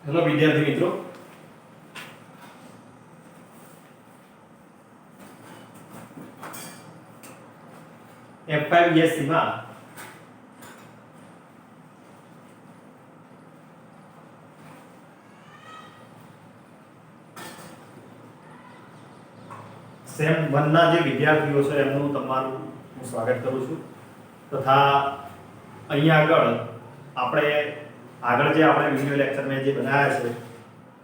Hello વિદ્યાર્થી મિત્રો, F5ESC માં સેમ 1 ના જે વિદ્યાર્થીઓ છે એમનું તમારું હું સ્વાગત કરું છું તથા અહીંયા આગળ જે આપણે વિડિયો લેક્ચર મેં જે બનાવ્યા છે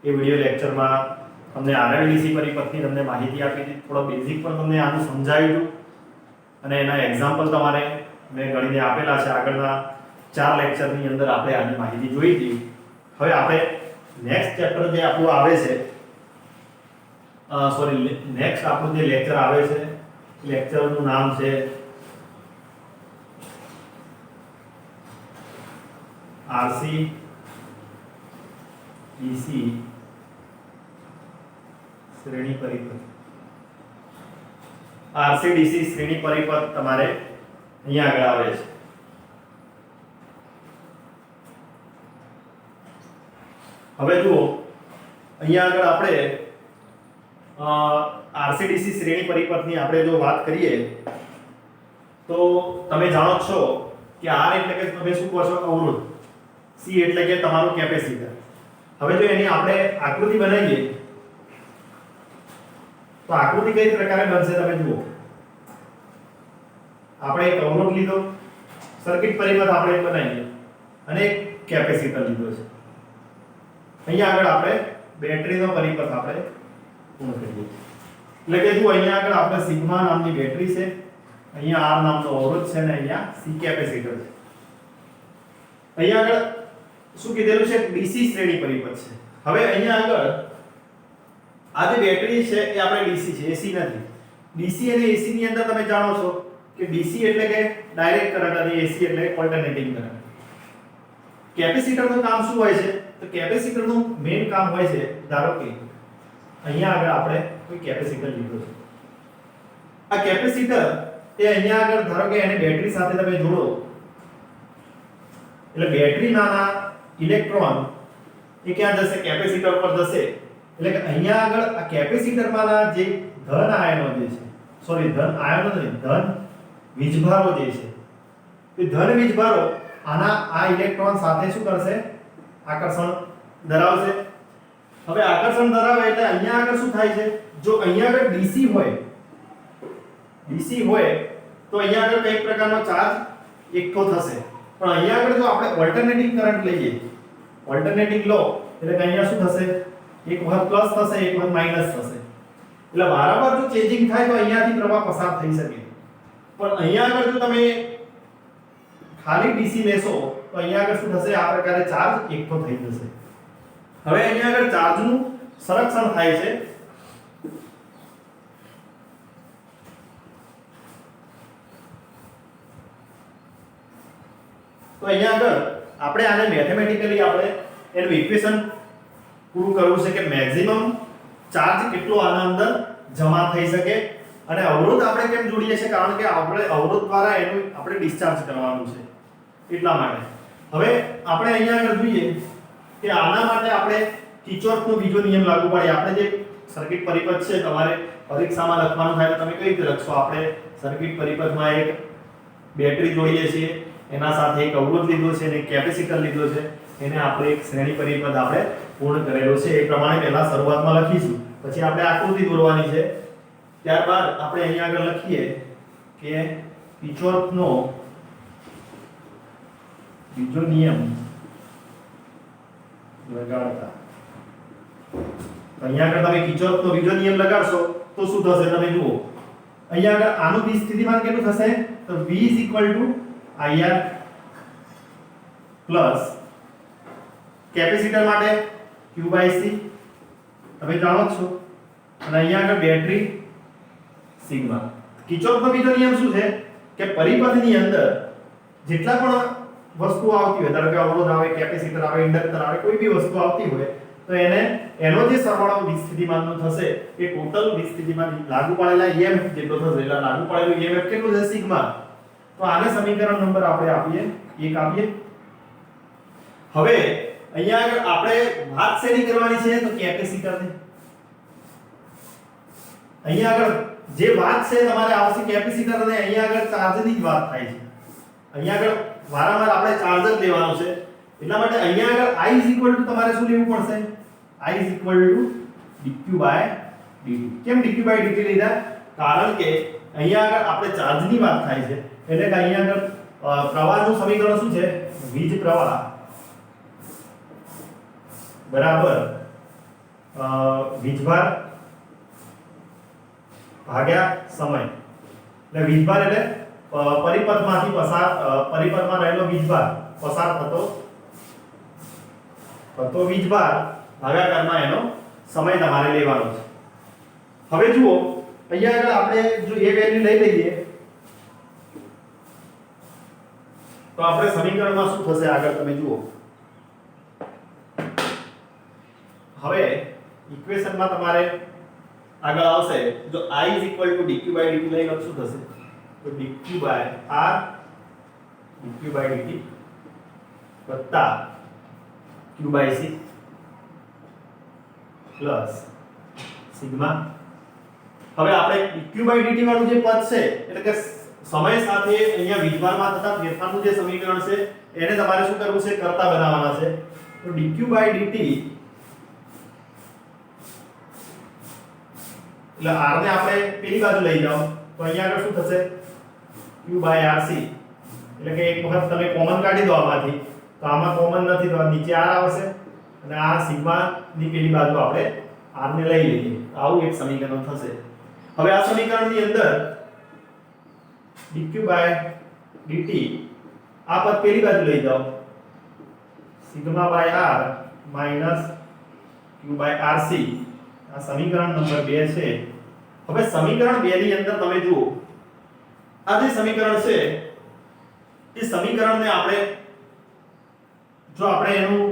એ વિડિયો લેક્ચરમાં તમને આરએલડીસી પરિપથની તમને માહિતી આપી હતી, થોડો બેઝિક પણ તમને આનું સમજાવ્યું અને એના એક્ઝામ્પલ તમારે મેં ગણીને આપેલા છે. આગળના 4 લેક્ચરની અંદર આપણે આની માહિતી જોઈ હતી. હવે આપણે નેક્સ્ટ ચેપ્ટર જે આપણું આવે છે નેક્સ્ટ આપણું જે લેક્ચર આવે છે લેક્ચરનું નામ છે RC/DC શ્રેણી પરિપથ. RC/DC શ્રેણી પરિપથ તમારે અહીંયા આગળ આવે છે. હવે જુઓ અહીંયા આગળ આપણે RC/DC શ્રેણી પરિપથની આપણે જો વાત કરીએ તો તમે જાણો છો કે R એટલે કે તમે શું કહો છો અવરોધ, C એટલે કે તમારું કેપેસિટર. હવે જો એની આપણે આકૃતિ બનાવીએ તો આકૃતિ કઈ પ્રકારે બનશે તમે જુઓ. આપણે એક અવરોધ લીધો, સર્કિટ પરિપથ આપણે બનાવીએ અને એક કેપેસિટર લીધો છે. અહીંયા આગળ આપણે બેટરીનો પરિપથ આપણે પૂર્ણ કરીએ. એટલે કે જો અહીંયા આગળ આપણે સિગ્મા નામની બેટરી છે, અહીંયા R નામનો અવરોધ છે અને અહીંયા C કેપેસિટર છે. અહીંયા આગળ શું કીધેલું છે? DC શ્રેણી પરિપથ છે. હવે અહીંયા આગળ આ જે બેટરી છે એ આપણે DC છે, AC નથી. DC અને AC ની અંદર તમે જાણો છો કે DC એટલે કે ડાયરેક્ટ કરંટ અને AC એટલે ઓલ્ટરનેટિંગ કરંટ. કેપેસિટરનું કામ શું હોય છે? તો કેપેસિટરનું મેઈન કામ હોય છે, ધારો કે અહીંયા આગળ આપણે કોઈ કેપેસિટર લીધો છે. આ કેપેસિટર એ અહીંયા આગળ ધારો કે એને બેટરી સાથે તમે જોડો એટલે બેટરીમાંના ઇલેક્ટ્રોન એ ક્યાં જશે? કેપેસિટર પર જશે. એટલે કે અહીંયા આગળ આ કેપેસિટરમાંના જે ધન આયનો જે છે, ધન આયનો નહીં, ધન વીજભારો જે છે, એ ધન વીજભારો આ ઇલેક્ટ્રોન સાથે શું કરશે? આકર્ષણ ધરાવશે. હવે આકર્ષણ ધરાવે એટલે અહીંયા આગળ શું થાય છે? જો અહીંયા આગળ DC હોય તો અહીંયા આગળ કઈ પ્રકારનો ચાર્જ એકઠો થશે. પણ અહીંયા આગળ જો આપણે ઓલ્ટરનેટિંગ કરંટ લઈએ, ઓલ્ટરનેટિંગ લો એટલે કે અહીંયા શું થશે? એક વખત પ્લસ થશે, એક વખત માઈનસ થશે. એટલે વારંવાર જો ચેન્જિંગ થાય તો અહીંયાથી પ્રવાહ પસાર થઈ શકે. પણ અહીંયા આગળ જો તમે ખાલી DC લેશો તો અહીંયા આગળ શું થશે? આ પ્રકારે ચાર્જ એકઠો થઈ જશે. હવે અહીંયા આગળ ચાર્જનું સંરક્ષણ થાય છે. તો અહીંયા આગળ આપણે આને મેથેમેટિકલી આપણે એનું ઇક્વેશન પૂરું કરવું છે કે મેક્સિમમ ચાર્જ કેટલો આના અંદર જમા થઈ શકે. અને અવરોધ આપણે કેમ જોડીએ છીએ? કારણ કે આપણે અવરોધ દ્વારા એનું આપણે ડિસ્ચાર્જ કરવાનું છે એટલા માટે. હવે આપણે અહીંયા આગળ જોઈએ કે આના માટે આપણે કિર્ચોફનો બીજો નિયમ લાગુ પાડીએ. આપણે જે સર્કિટ પરિપથ છે તમારે પરીક્ષામાં લખવાનું થાય તો તમે કઈ રીતે લખશો? આપણે સર્કિટ પરિપથમાં એક બેટરી જોડીએ છીએ, એના સાથે એક અવરોધ લીધો છે અને એક કેપેસિટર લીધો છે. એને આપણે એક શ્રેણી પરિપથ આપણે પૂર્ણ કરેલો છે. એ પ્રમાણે પહેલા શરૂઆતમાં લખીશું, પછી આપણે આકૃતિ દોરવાની છે. ત્યારબાદ આપણે અહીંયા આગળ લખીએ કે કિર્ચોફનો બીજો નિયમ લગાડતા. અહીંયા આગળ તમે કિર્ચોફનો બીજો નિયમ લગાડશો તો શું થશે? તમે જુઓ અહીંયા આગળ આનું બી સ્થિતિમાન કેટલું થશે? તો V IR પ્લસ કેપેસિટર માટે Q/C તમે જાણો છો. અને અહીંયા આગળ બેટરી સિગ્મા. કિર્ચોફનો બીજો નિયમ શું છે કે પરિપથની અંદર જેટલા પણ વસ્તુઓ આવતી હોય, ધારો કે અવરોધ આવે, કેપેસિટર આવે, ઇન્ડક્ટર આવે, કોઈ બી વસ્તુ આવતી હોય તો એનો જે સરવાળો વિસ્થિતિમાનનો થશે એ ટોટલ વિસ્થિતિમાન લાગુ પાડેલા EMF જેટલો થશે. એટલે લાગુ પાડેલું EMF કેટલું છે? સિગ્મા. તો આને સમીકરણ નંબર આપણે આપીએ 1 આપીએ. હવે અહીંયા આગળ આપણે વાત શેની કરવાની છે તો કેપેસિટરની. અહીંયા આગળ જે વાત છે તમારે આવશે કેપેસિટર અને અહીંયા આગળ ચાર્જની જ વાત થાય છે. અહીંયા આગળ વારંવાર આપણે ચાર્જ જ લેવાનો છે. એટલા માટે અહીંયા આગળ I તમારે શું લેવું પડશે? I dq/dt. કેમ dq/dt લીધા? કારણ કે અહીંયા આગળ આપણે ચાર્જની વાત થાય છે એટલે કે અહીંયા આગળ પ્રવાહનું સમીકરણ શું છે? વીજ પ્રવાહ બરાબર વીજભાર ભાગ્યા સમય. એટલે વીજભાર એટલે પરિપથમાંથી પરિપથમાં રહેલો વીજભાર પસાર થતો વીજભાર ભાગાકારમાં એનો સમય તમારે લેવાનો છે. હવે જુઓ અહીંયા આગળ આપણે જો એ વેલ્યુ લઈ લઈએ તો આપણે સમીકરણમાં શું થશે આગળ તમે જુઓ. હવે ઇક્વેશનમાં તમારે આગળ આવશે જો I dq/dt લઈ લો શું થશે તો dq/r dq/dt વત્તા q/c પ્લસ સિગ્મા. હવે આપણે dq/dt વાળું જે પદ છે એટલે કે સમય સાથે અહીંયા વીજભારમાં થતા ફેરફારનું જે સમીકરણ છે એને તમારે શું કરવું છે? કરતા બનાવવાના છે. તો dq/dt એટલે r ને આપણે પેલી બાજુ લઈ જાઓ તો અહીંયા આગળ શું થશે? q/rc. એટલે કે એક વખત તમે કોમન કાઢી દો આમાંથી તો આમાં કોમન નથી તો નીચે r આવશે અને આ સિગ્મા ની પેલી બાજુ આપણે r ને લઈ લઈએ. આવું એક સમીકરણ થશે. હવે આ સમીકરણની અંદર dq/dt આ પદ પેલી બાજુ લઈ જાઓ સિગ્મા/r માઈનસ q/rc. આ સમીકરણ નંબર 2 છે. હવે સમીકરણ 2 ની અંદર તમે જુઓ આ જે સમીકરણ છે એ સમીકરણને આપણે જો આપણે એનું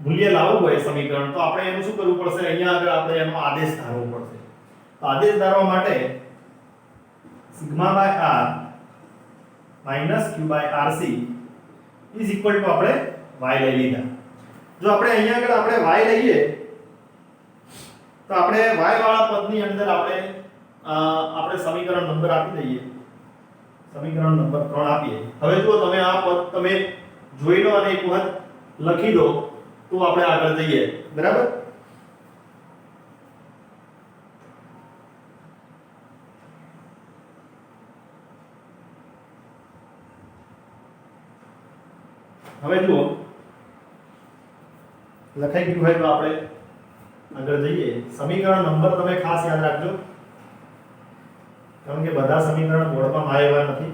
મૂલ્ય લાવવું હોય સમીકરણ તો આપણે એનું શું કરવું પડશે? અહીંયા આગળ આપણે એનો આદેશ ધારવો પડશે. તો આદેશ ધારવા માટે સિગ્મા/r minus q/rc is equal to આપણે y લઈ લીધા. જો આપણે અહીંયા આગળ આપણે y લઈએ તો આપણે y વાળા પદની અંદર આપણે સમીકરણ નંબર આપી દઈએ. સમીકરણ નંબર 3 આપીએ. હવે જો તમે આ પદ તમે જોઈ લો અને એક વખત લખી દો તો આપણે આગળ જઈએ. બરાબર? હવે જુઓ લખાઈ ગયું હોય તો આપણે આગળ જઈએ. સમીકરણ નંબર તમે ખાસ યાદ રાખજો કારણ કે બધા સમીકરણ બોર્ડમાં આવ્યા નથી.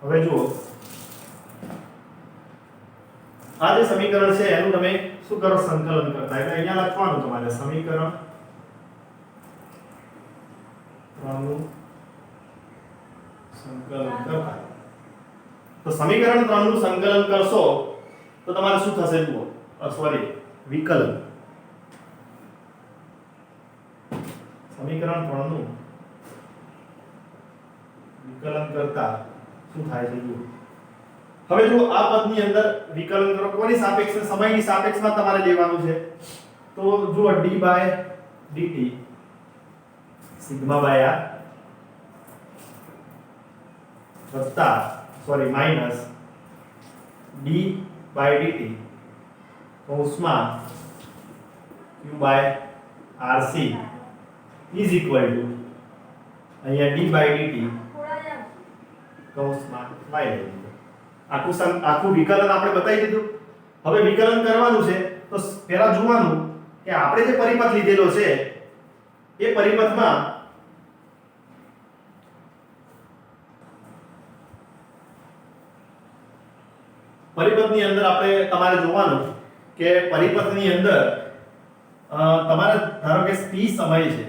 હવે જુઓ આ જે સમીકરણ છે એનું તમે શું કરો? સંકલન કરતા. એટલે અહીંયા લખવાનું તમારે સમીકરણ 3 નું સંકલન કરતા. તો સમીકરણ 3 નું સંકલન કરશો તો તમારે શું થશે જુઓ સોરી વિકલન. સમીકરણ 3 નું વિકલન કરતા શું થાય છે જુઓ. હવે જો આ પદની અંદર વિકલન કરો કોની સાપેક્ષ? સમયની સાપેક્ષમાં તમારે લેવાનું છે. તો જુઓ d/dt સિગ્મા/r વત્તા સોરી માઈનસ d/dt કૌંસમાં q/rc ઇઝ ઇક્વલ ટુ અહીંયા d/dt કૌંસમાં y લઈ લીધું. આખું વિકલન આપણે બતાવી દીધું. હવે વિકલન કરવાનું છે તો પહેલા જોવાનું કે આપણે જે પરિપથ લીધેલો છે એ પરિપથમાં પરિપથની અંદર આપણે તમારે જોવાનું કે પરિપથની અંદર તમારે ધારો કે t સમય છે.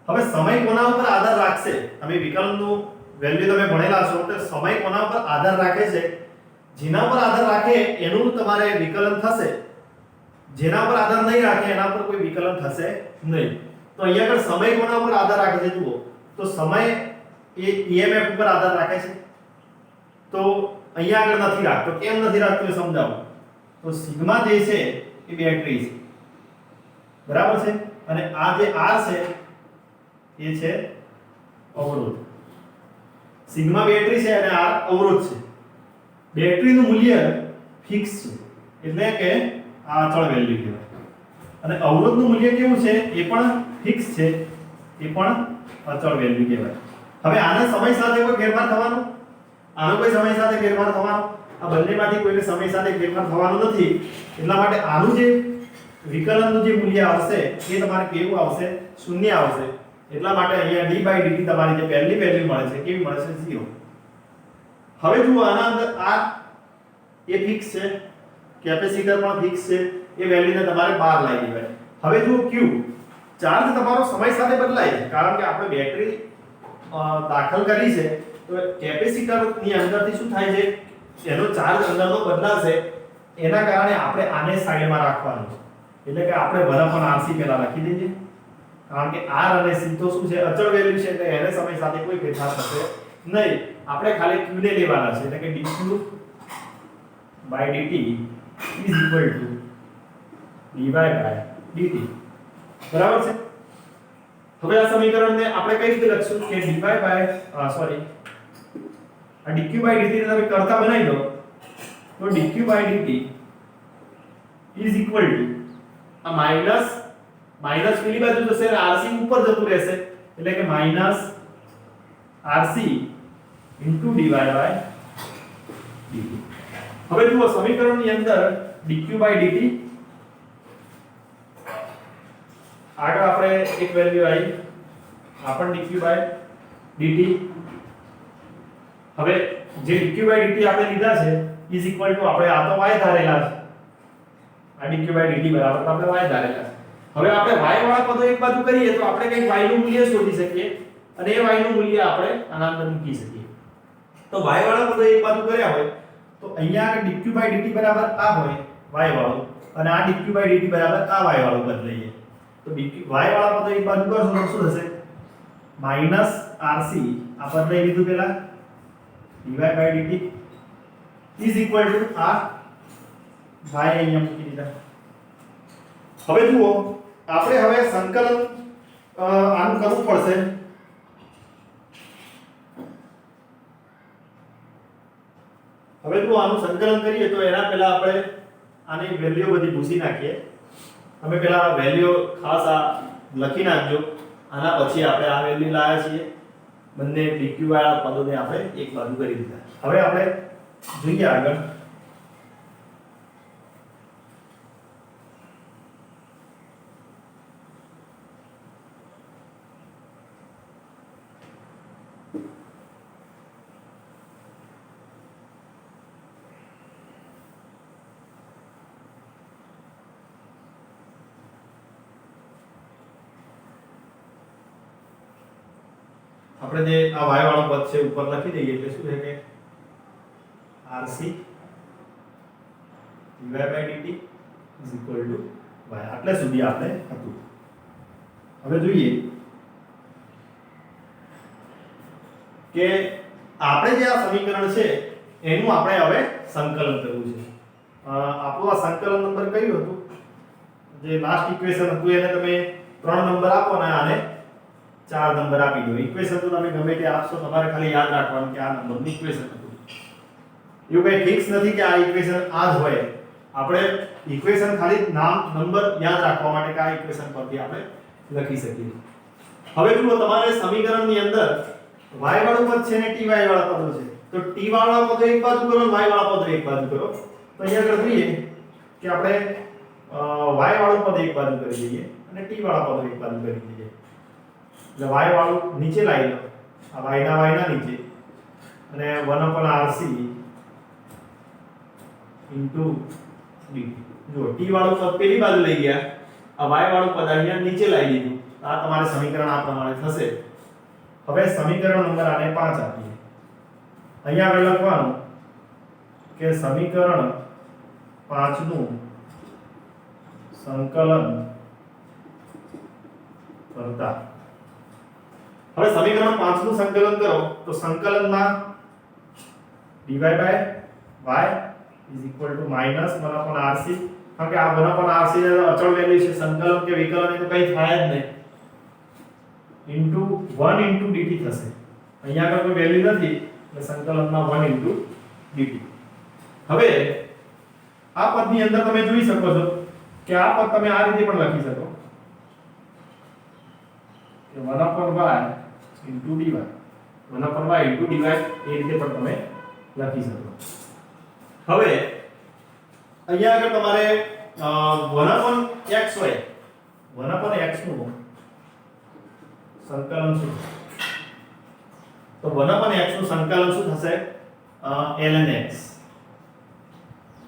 હવે સમય કોના ઉપર આધાર રાખશે? તમે વિકલનનું વેલ્યુ તમે ભણેલા છો તો સમય કોના ઉપર આધાર રાખે છે? જેના પર આધાર રાખે એનું તમારે વિકલન થશે. જેના પર આધાર નહીં રાખે એના પર કોઈ વિકલન થશે નહીં. તો અહીંયા આગળ સમય કોના ઉપર આધાર રાખે છે જુઓ. તો સમય એ EMF ઉપર આધાર રાખે છે? તો અહીંયા આગળ નથી રાખતો. કેમ નથી રાખતો એ સમજાવું. તો સિગ્મા જે છે એ બેટરી છે, બરાબર છે, અને આ જે R છે એ છે અવરોધ. સિગ્મા બેટરી છે અને R અવરોધ છે. બેટરીનું મૂલ્ય ફિક્સ છે, એટલે કે આ અચળ વેલ્યુ કહેવાય. અને અવરોધનું મૂલ્ય કેવું છે? એ પણ ફિક્સ છે, એ પણ અચળ વેલ્યુ કહેવાય. હવે આના સમય સાથે કોઈ ફેરફાર થવાનો? આનો કોઈ સમય સાથે ફેરફાર થવાનો? આ બંનેમાંથી કોઈને સમય સાથે ફેરફાર થવાનો નથી. એટલા માટે આનું જે વિકલનનું જે મૂલ્ય આવશે એ તમારે કેવું આવશે? શૂન્ય આવશે. એટલા માટે અહીંયા d/dt તમારી જે પહેલી વેલ્યુ મળે છે કેવી મળે છે? 0. હવે જુઓ આના અંદર R એ ફિક્સ છે, કેપેસિટર પણ ફિક્સ છે, એ વેલ્યુને તમારે બહાર લાવી દેવાય. હવે જુઓ Q ચાર્જ તમારો સમય સાથે બદલાય છે, કારણ કે આપણે બેટરી દાખલ કરી છે તો કેપેસિટરની અંદરથી શું થાય છે? એનો ચાર્જ અંદરનો બદલાશે. એના કારણે આપણે આને સાઈડમાં રાખવાનું છે. એટલે કે આપણે 1/RC પહેલા લખી દઈએ, કારણ કે R અને C તો શું છે? અચળ વેલ્યુ છે, એટલે એને સમય સાથે કોઈ ફેરફાર થશે નહીં. આપણે ખાલી Q ને લેવાના છે, એટલે કે dQ/dt is equal to dy/dt. બરાબર છે? હવે આ સમીકરણને આપણે કઈ રીતે લખશું કે આ dQ/dt ને તમે કરતા બનાવી દો તો dQ/dt is equal to આ માઈનસ પેલી બાજુ જશે અને RC ઉપર જતું રહેશે, એટલે કે -RC dy/dt. હવે જુઓ સમીકરણની અંદર dQ/dt આગળ આપણે એક વેલ્યુ આવી આ પણ dQ/dt. હવે જે dQ/dt આપણે લીધા છે ઇઝ ઇક્વલ ટુ આપણે આ તો y ધારેલા છે, આ dQ/dt બરાબર તો આપણે y ધારેલા છે. હવે આપણે y વાળા પદો એક બાજુ કરીએ તો આપણે કંઈક y નું મૂલ્ય શોધી શકીએ અને એ y નું મૂલ્ય આપણે આના અંદર મૂકી શકીએ. તો y વાળા પદો એક બાજુ કર્યા હોય તો અહીંયા આગળ dQ/dt બરાબર આ હોય y વાળું, અને આ dQ/dt બરાબર આ y વાળું બદલાઈએ તો y વાળા પદો એક બાજુ કરશો તો શું થશે? -RC આ પદ લઈ લીધું પેલા dy/dt is equal to આ y અહીંયા મૂકી દીધા. હવે જુઓ આપણે હવે સંકલન આનું કરવું પડશે. હવે જો આનું સંકલન કરીએ તો એના પહેલા આપણે આની વેલ્યુ બધી ભૂસી નાખીએ. તમે પહેલા વેલ્યુ ખાસ આ લખી નાખજો. આના પછી આપણે આ વેલ્યુ લાવ્યા છીએ, બંને dq વાળા પદોને આપણે એક બાજુ કરી દીધા. હવે આપણે જોઈએ આગળ. આપણે જે આ y વાળો પદ છે ઉપર લખી દઈએ એટલે શું છે કે RC dy/dt is equal to y. આટલે સુધી આપણે હતું. હવે જોઈએ કે આપણે જે આ સમીકરણ છે એનું આપણે હવે સંકલન કરવું છે. આપણું આ સંકલન નંબર કયું હતું? જે લાસ્ટ ઇક્વેશન હતું એને તમે 3 નંબર આપો ને આને 4 નંબર આપી દો. ઇક્વેશન તો તમે ગમે તે આપશો, તમારે ખાલી યાદ રાખવાનું કે આ નંબરનું ઇક્વેશન હતું. એવું કઈ ફિક્સ નથી કે આ ઇક્વેશન આ જ હોય. આપણે ઇક્વેશન ખાલી નામ નંબર યાદ રાખવા માટે કે આ ઇક્વેશન પરથી આપણે લખી શકીએ. હવે જુઓ તમારે સમીકરણની અંદર y વાળું પદ છે ને ty વાળા પદો છે. તો t વાળા પદો એક બાજુ કરો, y વાળા પદો એક બાજુ કરો. તો અહીંયા આગળ જોઈએ કે આપણે y વાળું પદ એક બાજુ કરી દઈએ અને t વાળા પદો એક બાજુ કરી દઈએ. એટલે y વાળું નીચે લાવી લો, આ y ના નીચે, અને 1/RC dt. જો t વાળું પદ પેલી બાજુ લઈ ગયા, આ y વાળું પદ અહીંયા નીચે લાવી દીધું. આ તમારે સમીકરણ આ પ્રમાણે થશે. હવે સમીકરણ નંબર આને 5 આપીએ. અહીંયા આગળ લખવાનું કે સમીકરણ 5 નું સંકલન કરતા હવે સમીકરણ 5 નું સંકલન કરો તો સંકલનમાં dy by y is equal to minus 1 upon rc, કારણ કે આ 1 upon rc એ અચળ વેલ્યુ છે, સંકલન કે વિકલન એ તો કંઈ થાય જ નહીં, ઇન્ટુ 1 ઇન્ટુ dt થશે. અહીંયા આગળ કોઈ વેલ્યુ નથી એટલે સંકલનમાં 1 ઇન્ટુ dt. હવે આ પદની અંદર તમે જોઈ શકો છો કે આ પદ તમે આ રીતે પણ લખી શકો કે 1 upon y into dy, 1 upon y into dy એ રીતે પણ તમે લખી શકો. હવે અહીંયા આગળ તમારે 1 upon xy 1 upon x નું સંકલન શું, તો 1 upon x નું સંકલન શું થશે, ln x,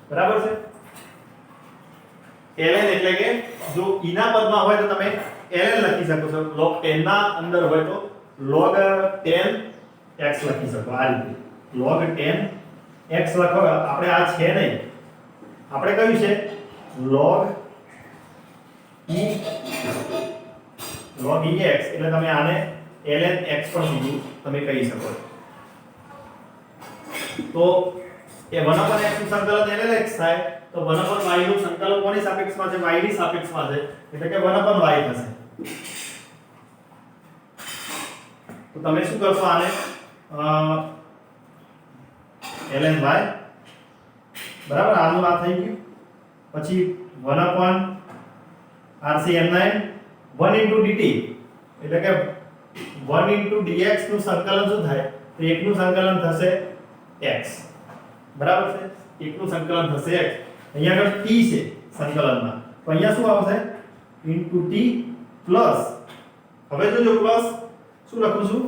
બરાબર છે. ln એટલે કે જો e ના પદમાં હોય તો તમે ln લખી શકો છો, log 10 ના અંદર હોય તો log 10 x લખી શકો. આ રીતે log 10 x લખો. આપણે આ છે નહીં, આપણે કયું છે log e x, એટલે તમે આને ln x પણ બીજું તમે કહી શકો. તો એ 1 upon x નું સંકલન ln x થાય તો 1 upon y નું સંકલન કોની સાપેક્ષમાં છે, y ની સાપેક્ષમાં છે, એટલે કે 1 upon y થશે. તો તમે શું કરશો, આને ln y બરાબર, આનું આ થઈ ગયું. પછી 1 upon rc n9 1 into dt, એટલે કે 1 into dx નું સંકલન શું થાય, તો એક નું સંકલન થશે x, બરાબર છે, એક નું સંકલન થશે x. અહીંયા આગળ t છે સંકલનમાં, તો અહીંયા શું આવશે into t પ્લસ, હવે જો પ્લસ શું લખું છું,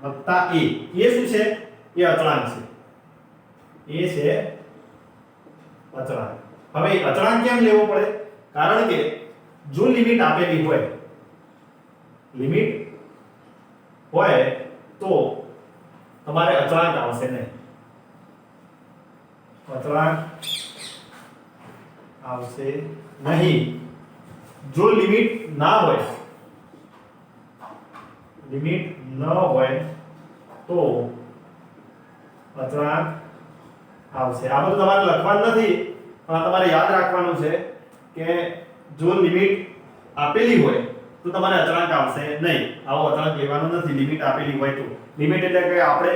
વત્તા a. એ શું છે, એ અચળાંક છે, એ છે અચળાંક. હવે અચળાંક કેમ લેવો પડે, કારણ કે જો લિમિટ આપેલી હોય, લિમિટ હોય તો તમારે અચળાંક આવશે નહીં, અચળાંક આવશે નહીં. જો લિમિટ ના હોય, લિમિટ ન હોય તો અચળાંક આવશે. આ બધું તમારે લખવાનું નથી, પણ તમારે યાદ રાખવાનું છે કે જો લિમિટ આપેલી હોય તો તમારે અચળાંક આવશે નહીં. આવો અચળાંક લેવાનો નથી લિમિટ આપેલી હોય તો. લિમિટ એટલે કે આપણે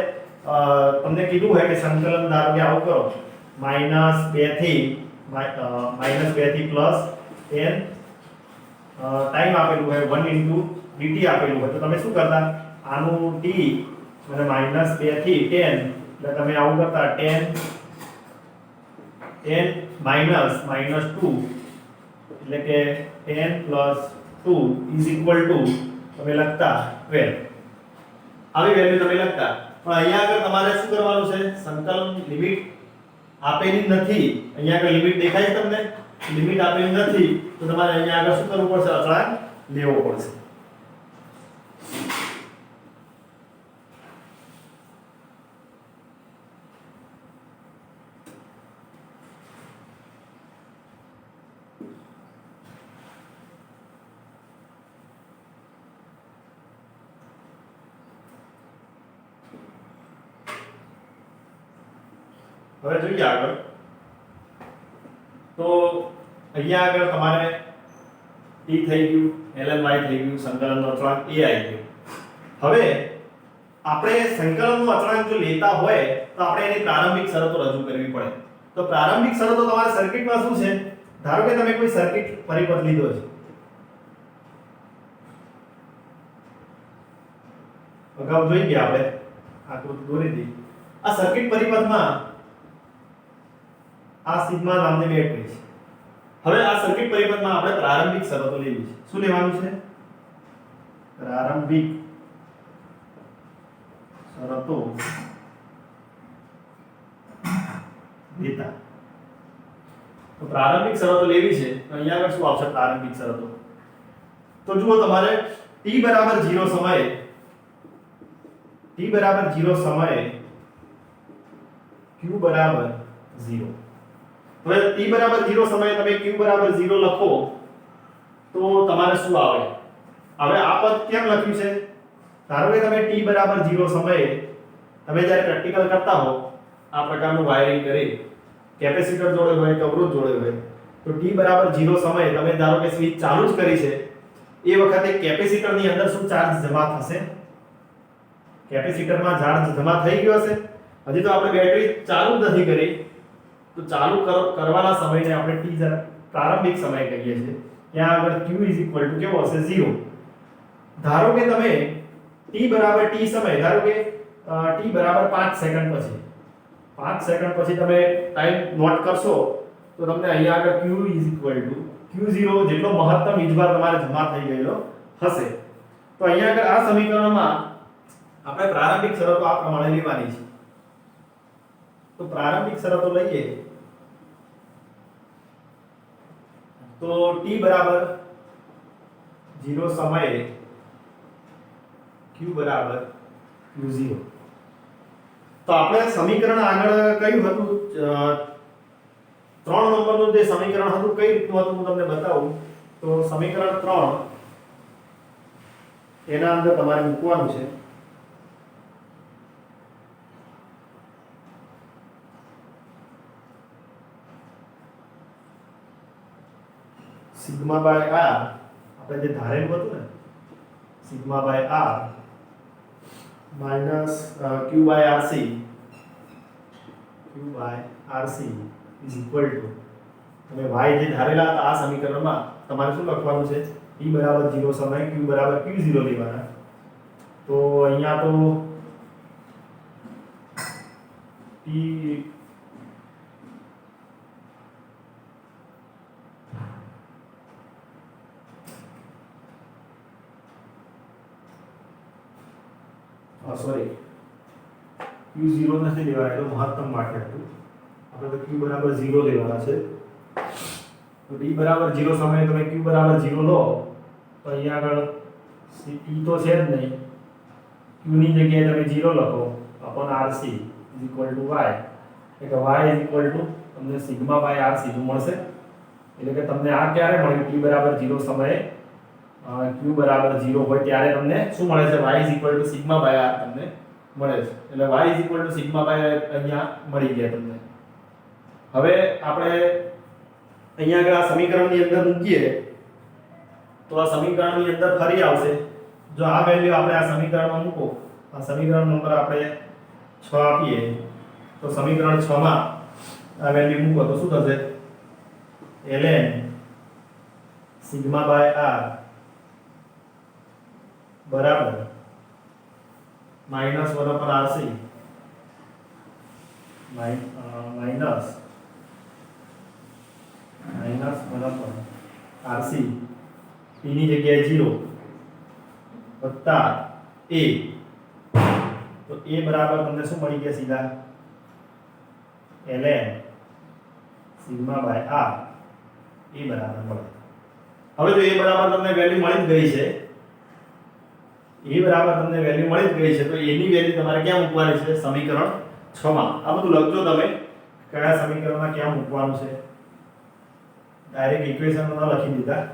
તમને કીધું હોય કે સંકલન ધારો કે આવું કરો -2 થી પ્લસ n ટાઈમ આપેલું હોય 1 into dt આપેલું હોય તો તમે શું કરતા, આનું t અને -2 થી 10 એટલે તમે આવું કરતા 10 minus -2 એટલે કે 10 plus 2 is equal to તમે લખતા 12. આવી વેલ્યુ તમે લખતા. પણ અહીંયા આગળ તમારે શું કરવાનું છે, સંકલન લિમિટ આપેલી નથી, અહીંયા આગળ લિમિટ દેખાય છે તમને, લિમિટ આપેલી નથી તો તમારે અહીંયા આગળ શું કરવું પડશે, અચળાંક લેવો પડશે. હવે જોઈએ આગળ, તો અહીંયા આગળ તમારે t થઈ ગયું, ln y થઈ ગયું, સંકલનનો અચળાંક a આવી ગયો. હવે આપણે સંકલનનો અચળાંક જો લેતા હોય તો આપણે એની પ્રારંભિક શરતો રજૂ કરવી પડે. તો પ્રારંભિક શરતો તમારા સર્કિટમાં શું છે, ધારો કે તમે કોઈ સર્કિટ પરિપથ લીધો છે, અગાઉ જોઈ ગયા આપણે આકૃતિ દોરી હતી. આ સર્કિટ પરિપથમાં આ સિગ્મા નામની બેટરી છે. હવે આ સર્કિટ પરિપથમાં આપણે પ્રારંભિક શરતો લેવી છે. શું લેવાનું છે, પ્રારંભિક શરતો લેતા. તો પ્રારંભિક શરતો લેવી છે તો અહીંયા આગળ શું આવશે, પ્રારંભિક શરતો. તો જુઓ તમારે t બરાબર 0 સમયે, t બરાબર 0 સમયે q બરાબર 0. હવે t બરાબર 0 સમયે તમે q બરાબર 0 લખો તો તમારે શું આવે, હવે આ પદ કેમ લખ્યું છે, ધારો કે તમે t બરાબર 0 સમયે તમે જ્યારે પ્રેક્ટિકલ કરતા હો આ પ્રકારનું વાયરિંગ કરી કેપેસિટર જોડે હોય કે અવરોધ જોડે હોય તો t બરાબર 0 સમયે તમે ધારો કે સ્વિચ ચાલુ જ કરી છે એ વખતે કેપેસિટરની અંદર શું ચાર્જ જમા થશે કેપેસિટરમાં ચાર્જ જમા થઈ ગયો હશે હજી તો આપણે બેટરી ચાલુ જ નથી કરી તો ચાલુ કરવાના સમયને આપણે t જરા પ્રારંભિક સમય કહીએ છીએ ત્યાં આગળ q કેવો હશે 0 ધારો કે તમે t બરાબર t સમય ધારો કે t બરાબર 5 સેકન્ડ પછી 5 સેકન્ડ પછી તમે ટાઈમ નોટ કરશો તો તમને અહીંયા આગળ q0 જેટલો મહત્તમ વીજભાર તમારે જમા થઈ ગયેલો હશે તો અહીંયા આગળ આ સમીકરણમાં આપણે પ્રારંભિક શરતો આ પ્રમાણે લેવાની છે તો પ્રારંભિક શરતો લઈએ તો t બરાબર 0 સમયે q બરાબર q0 તો આપણે સમીકરણ આગળ કયું હતું 3 નંબરનું જે સમીકરણ હતું કઈ રીતનું હતું હું તમને બતાવું તો સમીકરણ 3 એના અંદર તમારે મૂકવાનું છે સિગ્મા બાય r આપણે જે ધારેલું હતું ને sigma by r minus q by rc is equal to તમે y જે ધારેલા હતા આ સમીકરણમાં તમારે શું લખવાનું છે t બરાબર 0 સમયે q બરાબર q0 લેવાના તો અહીંયા તો t સોરી q0 નથી લેવાના તો મહત્તમ માટે હતું આપણે તો q બરાબર 0 લેવાના છે તો t બરાબર 0 સમયે તમે q બરાબર 0 લો તો અહીંયા આગળ t તો છે જ નહીં q ની જગ્યાએ તમે 0 લખો upon rc y એટલે y તમને સિગ્મા બાય r સીધું મળશે એટલે કે તમને આ ક્યારે મળ્યું t બરાબર 0 સમયે q બરાબર 0 હોય ત્યારે તમને શું મળે છે y સિગ્મા બાય r તમને મળે છે એટલે y સિગ્મા બાય અહીંયા મળી ગયા તમને હવે આપણે અહીંયા આગળ આ સમીકરણની અંદર મૂકીએ તો આ સમીકરણની અંદર ફરી આવશે જો આ વેલ્યુ આપણે આ સમીકરણમાં મૂકો આ સમીકરણ નંબર આપણે 6 આપીએ તો સમીકરણ 6 માં આ વેલ્યુ મૂકો તો શું થશે ln સિગ્મા બાય r બરાબર માઈનસ 1 પર rc માઈનસ 1 પર rc t ની જગ્યાએ 0 વત્તા a તો a બરાબર તમને શું મળી ગયા સીધા ln sigma by r a બરાબર મળે હવે જો a બરાબર તમને વેલ્યુ મળી જ ગઈ છે a બરાબર તમને વેલ્યુ મળી જ ગઈ છે તો a ની વેલ્યુ તમારે ક્યાં મૂકવાની છે સમીકરણ 6 માં આ બધું લખજો તમે કયા સમીકરણમાં ક્યાં મૂકવાનું છે ડાયરેક્ટ ઇક્વેશનમાં લખી દીધા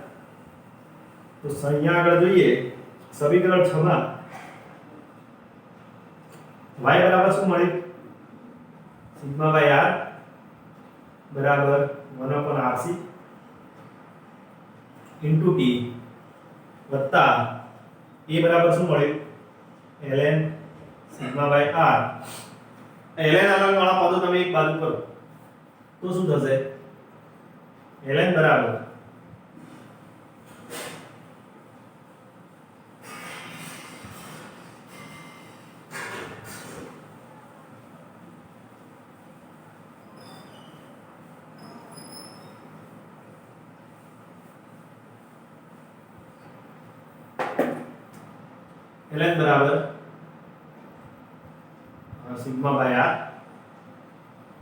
તો અહીંયા આગળ જોઈએ સમીકરણ 6 માં y બરાબર શું મળ્યું સિગ્મા બાય r બરાબર 1 upon rc into t વત્તા a બરાબર શું મળ્યું ln sigma by r ln અલગ વાળા પદો તમે એક બાજુ કરો તો શું થશે ln બરાબર ln બરાબર સિગ્મા બાય r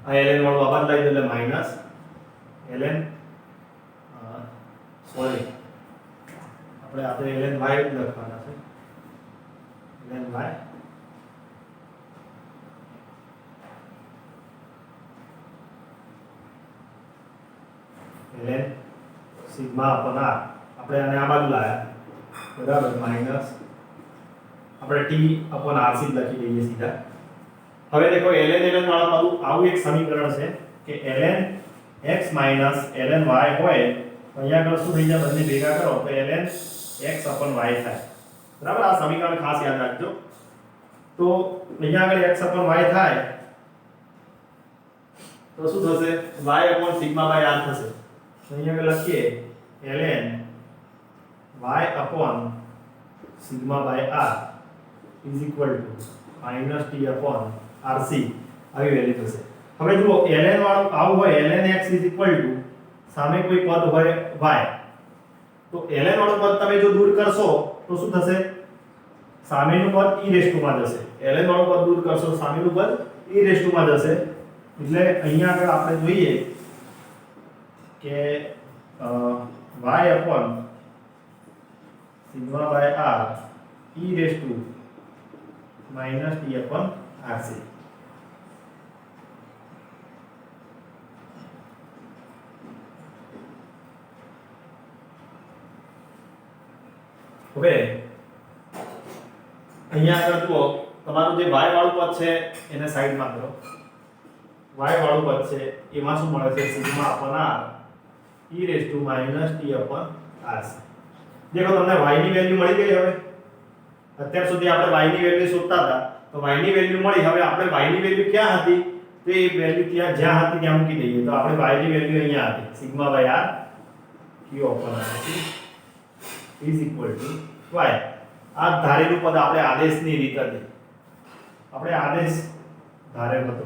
આ ln વાળું આ બાદ લઈ દો એટલે માઈનસ ln સોરી આપણે આપણે ln y લખવાના છે ln y ln sigma upon r આપણે આને આ બાજુ લાયા બરાબર માઈનસ આપણે આપણે t/rc લખી દઈએ સીધા. હવે દેખો ln વાળા પદ આવું એક સમીકરણ છે કે ln x ln y હોય તો અહીંયા આગળ શું થઈ જાય, બંને ભેગા કરો તો ln x/y થાય. બરાબર, આ સમીકરણ ખાસ યાદ રાખજો. તો અહીંયા આગળ x/y થાય તો શું થશે, y/σ/r થશે. તો અહીંયા આગળ લખીએ ln y/σ/r is equal to -t/rc આવી વેલ્યુ થશે. હવે જુઓ ln વાળું આવું હોય, ln x is equal to સામે કોઈ પદ હોય y, તો ln વાળું પદ તમે જો દૂર કરશો તો શું થશે, સામેનું પદ e માં જશે. ln વાળું પદ દૂર કરશો સામેનું પદ e માં જશે. એટલે અહીંયા આગળ આપણે જોઈએ કે y/σ/r e-t/rc. હવે અહીંયા આગળ જુઓ, તમારું જે y વાળું પદ છે એને સાઈડમાં કરો. y વાળું પદ છે એમાં શું મળે છે, σ/r e-t/rc. દેખો તમને y ની વેલ્યુ મળી ગઈ. હવે અત્યાર સુધી આપણે y ની વેલ્યુ શોધતા હતા, તો y ની વેલ્યુ મળી. હવે આપણે y ની વેલ્યુ ક્યાં હતી, તો એ વેલ્યુ ત્યાં જ્યાં હતી ત્યાં મૂકી દઈએ. તો આપણે y ની વેલ્યુ અહીંયા હતી, σ/r q/rc is equal to y. આ ધારેલું પદ આપણે આદેશની રીત હતી, આપણે આદેશ ધારેલો હતો.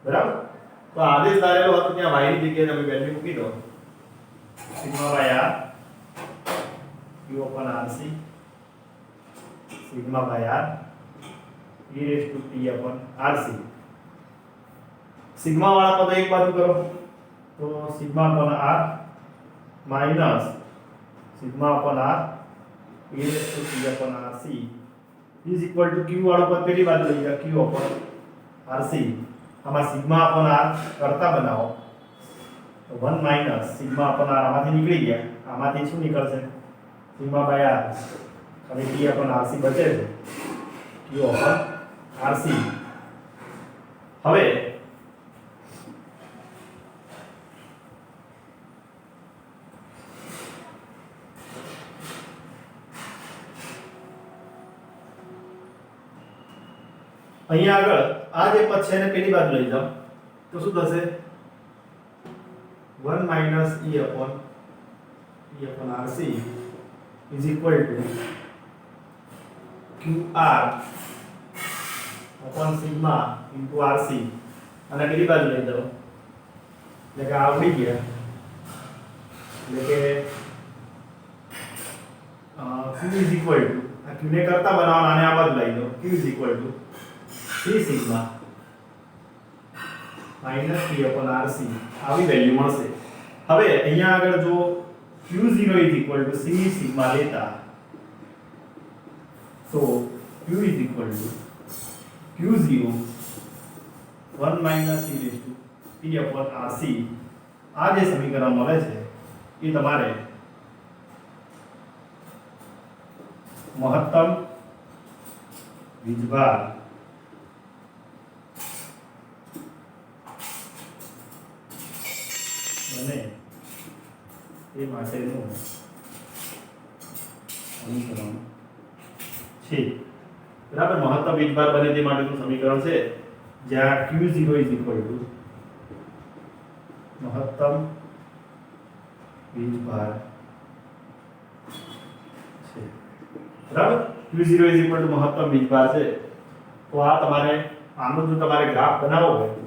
બરાબર, તો આદેશ ધારેલો હતો ત્યાં y ની જગ્યાએ તમે વેલ્યુ મૂકી દો, σ/r q/rc σ/r e-t/rc. Sigma વાળા પદ એક બાજુ કરો તો σ/r minus σ/r e-t/rc is equal to q વાળો પદ પેલી બાજુ લઈ જાઓ, q/rc. આમાં σ/r કરતા બનાવો તો 1 માઈનસ σ/r આમાંથી નીકળી ગયા, આમાંથી શું નીકળશે, σ/r. હવે t/rc બચે છે, q/rc. હવે અહીંયા આગળ આ જે પદ છે એને પેલી બાજુ લઈ જાઓ તો શું થશે, 1 minus e/rc is equal to qr upon sigma into rc. અને પેલી બાજુ લઈ જાઓ એટલે કે આવડી ગયા, એટલે કે q is equal to આ q ને કરતા બનાવવાના અને આ બાજુ લઈ જાઓ, q is equal to 3 sigma minus t/rc આવી વેલ્યુ મળશે. હવે અહીંયા આગળ જો q0 is equal to 3 sigma લેતા તો q is equal to q0 1 minus e/t/rc. આ જે સમીકરણ મળે છે એ તમારે મહત્તમ વીજભાર અને એ માટેનું સમીકરણ છે. બરાબર, મહત્તમ વીજભાર બને તે માટેનું સમીકરણ છે જ્યાં q0 is equal to મહત્તમ વીજભાર છે. બરાબર, q0 is equal to મહત્તમ વીજભાર છે. તો આ તમારે આનો જો તમારે ગ્રાફ બનાવવો હોય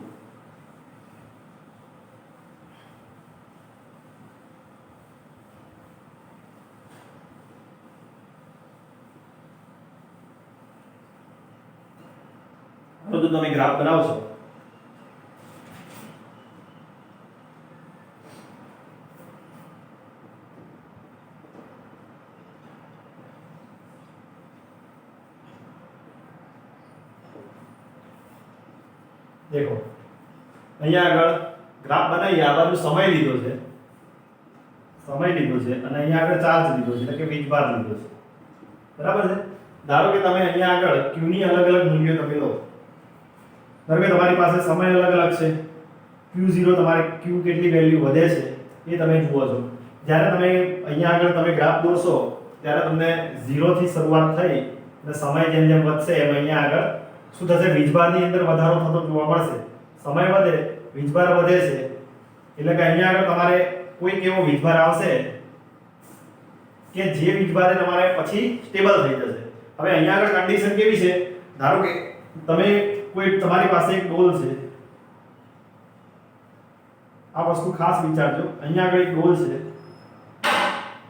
તો તમે ગ્રાફ બનાવશો देखो અહીંયા આગળ ગ્રાફ બનાવી, આ બાજુ સમય લીધો છે અને અહીંયા આગળ ચાર્જ લીધો છે એટલે કે વીજભાર લીધો છે. બરાબર છે? ધારો કે તમે અહીંયા આગળ q ની અલગ અલગ મૂલ્યો તમે લો. ધારો કે તમારી પાસે સમય અલગ અલગ છે. q0 તમારે q કેટલી વેલ્યુ વધે છે એ તમે જુઓ છો. જ્યારે તમે અહીંયા આગળ તમે ગ્રાફ દોરશો ત્યારે તમને 0 થી શરૂઆત થઈ અને સમય જેમ જેમ વધશે એમ અહીંયા આગળ શું થશે? વીજભારની અંદર વધારો થતો જોવા મળશે. સમય વધે, વીજભાર વધે છે. એટલે કે અહીંયા આગળ તમારે કોઈક એવો વીજભાર આવશે કે જે વીજભારે તમારે પછી સ્ટેબલ થઈ જશે. હવે અહીંયા આગળ કન્ડિશન કેવી છે? ધારો કે તમે કોઈ તમારી પાસે એક ડોલ છે. આ વસ્તુ ખાસ વિચારજો. અહીંયા આગળ એક ડોલ છે.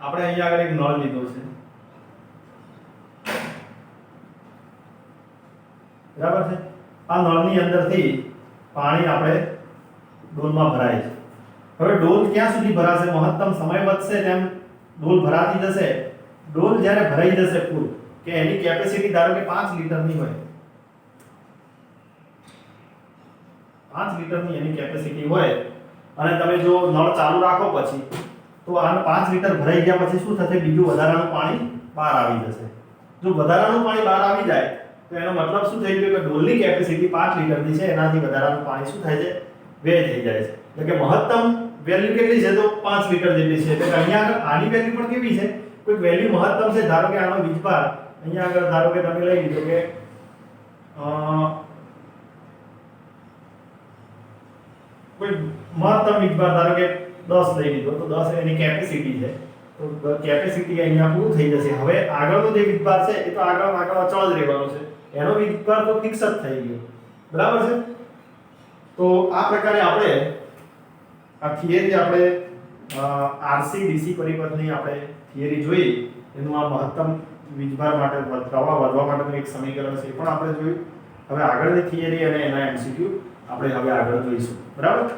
આપણે અહીંયા આગળ એક નળ લીધો છે. બરાબર છે? આ નળની અંદરથી પાણી આપણે ડોલમાં ભરાય છે. હવે ડોલ ક્યાં સુધી ભરાશે? મહત્તમ સમય વધશે તેમ ડોલ ભરાતી જશે. ડોલ જ્યારે ભરાઈ જશે ફૂલ કે એની કેપેસિટી ધારો કે 5 લીટરની હોય, 5 લીટરની એની કેપેસિટી હોય અને તમે જો નળ ચાલુ રાખો પછી તો આ 5 લીટર ભરાઈ ગયા પછી શું થશે? બીજું વધારાનું પાણી બહાર આવી જશે. જો વધારાનું પાણી બહાર આવી જાય તો એનો મતલબ શું થઈ ગયો કે ડોલની કેપેસિટી 5 લીટરની છે, એનાથી વધારાનું પાણી શું થાય છે? વ્યય થઈ જાય છે. એટલે કે મહત્તમ વેલ્યુ કેટલી છે? તો 5 લીટર જેટલી છે. એટલે અહીંયા આગળ આની વેલ્યુ પણ કેવી છે? કોઈ વેલ્યુ મહત્તમ છે. ધારો કે આનો વીજભાર અહીંયા આગળ ધારો કે તમે લઈ લીધો કે કોઈ મહત્તમ વીજભાર ધારો કે 10 લઈ લીધો તો 10 એની કેપેસિટી છે. તો કેપેસિટી અહીંયા પૂરું થઈ જશે. હવે આગળનો જે વીજભાર છે એ તો આગળ અચળ જ રહેવાનો છે. એનો વીજભાર તો ફિક્સ જ થઈ ગયો. બરાબર છે? તો આ પ્રકારે આપણે આ થિયરી આપણે આરસી ડીસી પરિપથની આપણે થિયરી જોઈ. એનું આ મહત્તમ વીજભાર માટે પ્રવાહ વધવા માટેનું એક સમીકરણ છે એ પણ આપણે જોયું. હવે આગળની થિયરી અને એના એમસીક્યુ આપણે હવે આગળ જોઈશું. બરાબર?